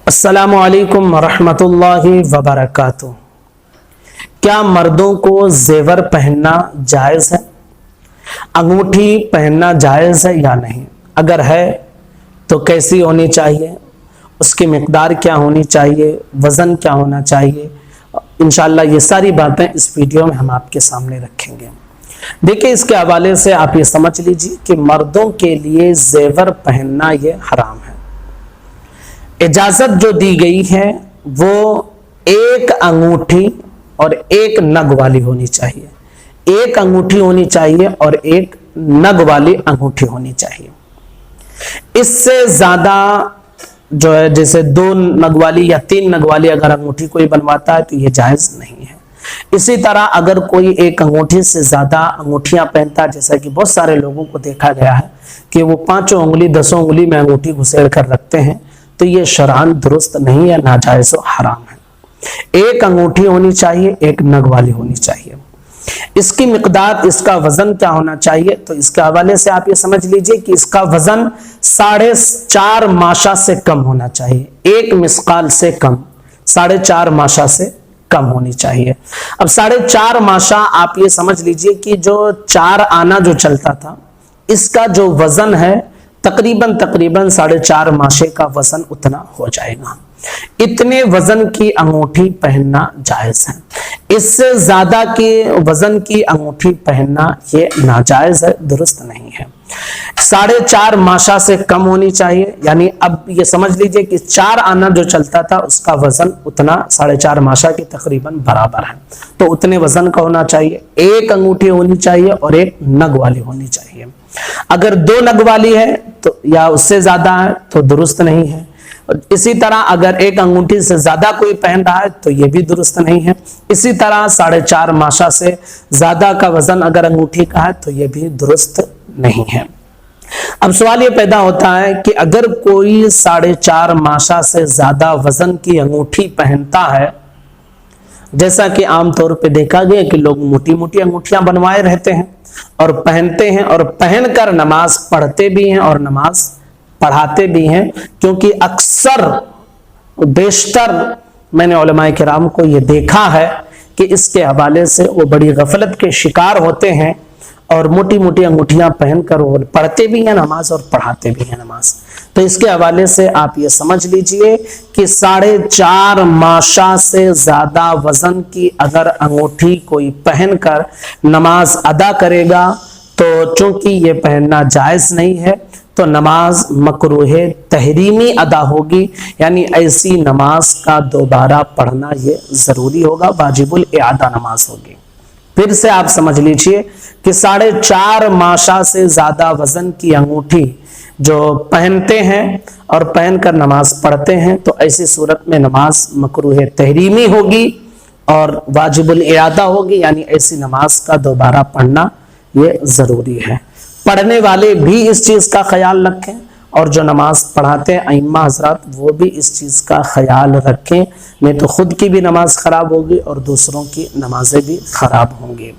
السلام علیکم ورحمۃ اللہ وبرکاتہ۔ کیا مردوں کو زیور پہننا جائز ہے؟ انگوٹھی پہننا جائز ہے یا نہیں؟ اگر ہے تو کیسی ہونی چاہیے؟ اس کی مقدار کیا ہونی چاہیے؟ وزن کیا ہونا چاہیے؟ انشاءاللہ یہ ساری باتیں اس ویڈیو میں ہم آپ کے سامنے رکھیں گے۔ دیکھیں، اس کے حوالے سے آپ یہ سمجھ لیجیے کہ مردوں کے لیے زیور پہننا یہ حرام ہے۔ اجازت جو دی گئی ہے وہ ایک انگوٹھی اور ایک نگ والی ہونی چاہیے۔ ایک انگوٹھی ہونی چاہیے اور ایک نگ والی انگوٹھی ہونی چاہیے۔ اس سے زیادہ جو ہے، جیسے 2 نگ والی یا 3 نگ والی اگر انگوٹھی کوئی بنواتا ہے تو یہ جائز نہیں ہے۔ اسی طرح اگر کوئی ایک انگوٹھی سے زیادہ انگوٹھیاں پہنتا ہے، جیسا کہ بہت سارے لوگوں کو دیکھا گیا ہے کہ وہ 5 انگلی 10 انگلی میں انگوٹھی گھسیڑ کر رکھتے ہیں، تو یہ شرعاً درست نہیں ہے، ناجائز و حرام ہے۔ ایک انگوٹھی ہونی چاہیے، ایک نگ والی ہونی چاہیے۔ اس کی مقدار، اس کا وزن کیا ہونا چاہیے؟ تو اس کے حوالے سے آپ یہ سمجھ لیجئے کہ اس کا وزن 4.5 ماشا سے کم ہونا چاہیے۔ 1 مسقال سے کم، 4.5 ماشا سے کم ہونی چاہیے۔ اب 4.5 ماشا آپ یہ سمجھ لیجئے کہ جو 4 آنا جو چلتا تھا، اس کا جو وزن ہے تقریباً 4.5 ماشے کا وزن اتنا ہو جائے گا۔ اتنے وزن کی انگوٹھی پہننا جائز ہے۔ اس سے زیادہ کی وزن کی انگوٹھی پہننا یہ ناجائز ہے، درست نہیں ہے۔ 4.5 ماشا سے کم ہونی چاہیے، یعنی اب یہ سمجھ لیجئے کہ 4 آنا جو چلتا تھا اس کا وزن اتنا 4.5 ماشا کے تقریباً برابر ہے، تو اتنے وزن کا ہونا چاہیے۔ ایک انگوٹھی ہونی چاہیے اور ایک نگ والی ہونی چاہیے۔ اگر 2 نگ والی ہے تو یا اس سے زیادہ ہے تو درست نہیں ہے۔ اسی طرح اگر ایک انگوٹھی سے زیادہ کوئی پہن رہا ہے تو یہ بھی درست نہیں ہے۔ اسی طرح 4.5 ماشا سے زیادہ کا وزن اگر انگوٹھی کا ہے تو یہ بھی درست نہیں ہے۔ اب سوال یہ پیدا ہوتا ہے کہ اگر کوئی 4.5 ماشا سے زیادہ وزن کی انگوٹھی پہنتا ہے، جیسا کہ عام طور پہ دیکھا گیا کہ لوگ موٹی موٹی انگوٹھیاں بنوائے رہتے ہیں اور پہنتے ہیں، اور پہن کر نماز پڑھتے بھی ہیں اور نماز پڑھاتے بھی ہیں، کیونکہ اکثر بیشتر میں نے علماء کرام کو یہ دیکھا ہے کہ اس کے حوالے سے وہ بڑی غفلت کے شکار ہوتے ہیں اور موٹی موٹی انگوٹھیاں پہن کر وہ پڑھتے بھی ہیں نماز اور پڑھاتے بھی ہیں نماز۔ تو اس کے حوالے سے آپ یہ سمجھ لیجئے کہ 4.5 ماشا سے زیادہ وزن کی اگر انگوٹھی کوئی پہن کر نماز ادا کرے گا تو چونکہ یہ پہننا جائز نہیں ہے، تو نماز مکروہ تحریمی ادا ہوگی، یعنی ایسی نماز کا دوبارہ پڑھنا یہ ضروری ہوگا، واجب الاعادہ نماز ہوگی۔ پھر سے آپ سمجھ لیجئے کہ 4.5 ماشا سے زیادہ وزن کی انگوٹھی جو پہنتے ہیں اور پہن کر نماز پڑھتے ہیں تو ایسی صورت میں نماز مکروہ تحریمی ہوگی اور واجب الاعادہ ہوگی، یعنی ایسی نماز کا دوبارہ پڑھنا یہ ضروری ہے۔ پڑھنے والے بھی اس چیز کا خیال رکھیں اور جو نماز پڑھاتے ہیں ائمہ حضرات وہ بھی اس چیز کا خیال رکھیں، نہیں تو خود کی بھی نماز خراب ہوگی اور دوسروں کی نمازیں بھی خراب ہوں گی۔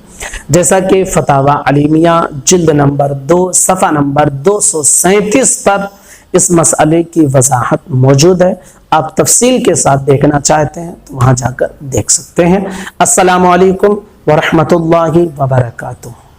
جیسا کہ فتاوی علیمیہ جلد نمبر 2 صفحہ نمبر 237 پر اس مسئلے کی وضاحت موجود ہے۔ آپ تفصیل کے ساتھ دیکھنا چاہتے ہیں تو وہاں جا کر دیکھ سکتے ہیں۔ السلام علیکم ورحمۃ اللہ وبرکاتہ۔